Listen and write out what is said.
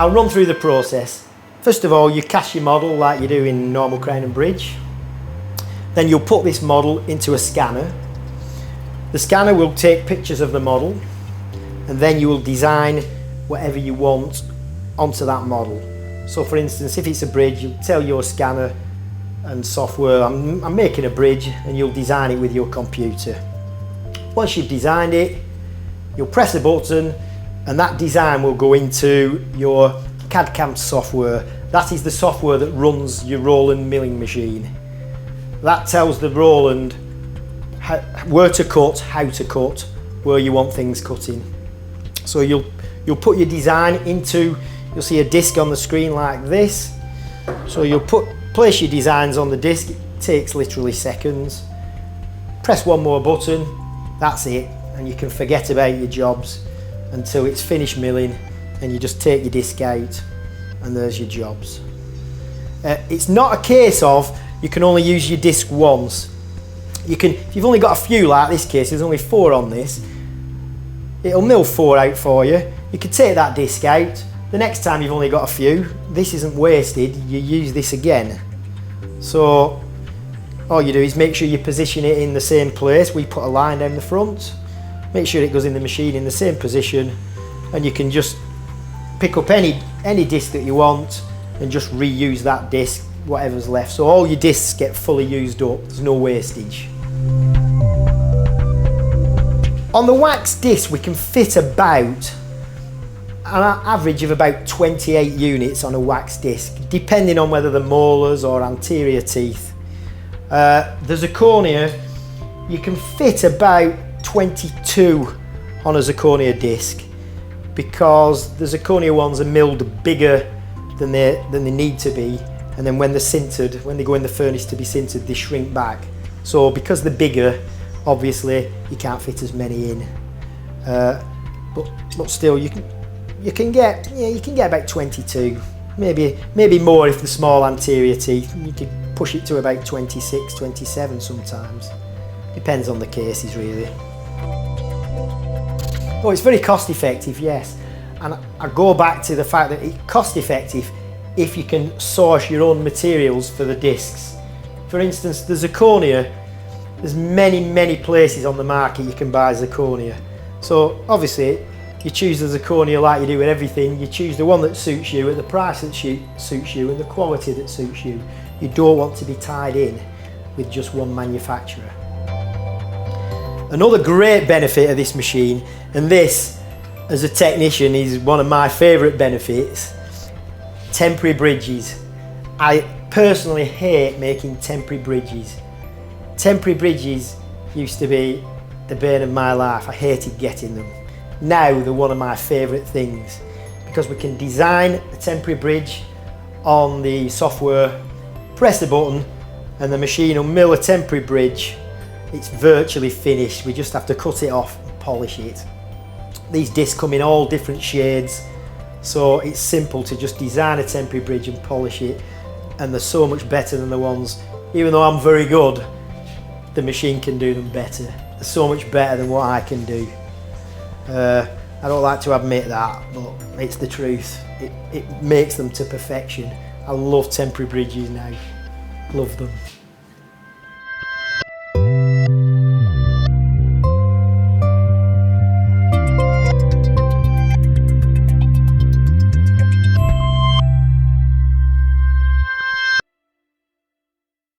I'll run through the process. First of all, you cast your model like you do in normal crane and bridge. Then you'll put this model into a scanner. The scanner will take pictures of the model, and then you will design whatever you want onto that model. So for instance, if it's a bridge, you'll tell your scanner and software, I'm making a bridge, and you'll design it with your computer. Once you've designed it, you'll press a button, and that design will go into your CAD/CAM software. That is the software that runs your Roland milling machine. That tells the Roland where to cut, how to cut, where you want things cutting. So you'll put your design into, you'll see a disc on the screen like this. So you'll place your designs on the disc. It takes literally seconds. Press one more button, that's it, and you can forget about your jobs until it's finished milling, and you just take your disc out and there's your jobs. It's not a case of you can only use your disc once. If you've only got a few like this case, there's only 4 on this, it'll mill 4 out for you. You can take that disc out. The next time you've only got a few, this isn't wasted, you use this again. So all you do is make sure you position it in the same place. We put a line down the front, make sure it goes in the machine in the same position, and you can just pick up any disc that you want and just reuse that disc, whatever's left. So all your discs get fully used up, there's no wastage. On the wax disc we can fit about an average of about 28 units on a wax disc, depending on whether they're molars or anterior teeth. The zirconia, you can fit about 22 on a zirconia disc, because the zirconia ones are milled bigger than they need to be, and then when they're sintered, when they go in the furnace to be sintered, they shrink back. So because they're bigger, obviously you can't fit as many in, but still you can get about 22, maybe more if the small anterior teeth. You can push it to about 26, 27 sometimes. Depends on the cases really. Oh, it's very cost effective, yes. And I go back to the fact that it's cost effective if you can source your own materials for the discs. For instance, the zirconia, there's many places on the market you can buy zirconia. So obviously you choose the zirconia like you do with everything. You choose the one that suits you at the price that suits you and the quality that suits you. You don't want to be tied in with just one manufacturer. Another great benefit of this machine, and this as a technician is one of my favourite benefits, temporary bridges. I personally hate making temporary bridges. Temporary bridges used to be the bane of my life. I hated getting them. Now they're one of my favourite things, because we can design a temporary bridge on the software, press the button, and the machine will mill a temporary bridge. It's virtually finished. We just have to cut it off and polish it. These discs come in all different shades, so it's simple to just design a temporary bridge and polish it, and they're so much better than the ones, even though I'm very good, the machine can do them better. They're so much better than what I can do. I don't like to admit that, but it's the truth. It makes them to perfection. I love temporary bridges now, love them.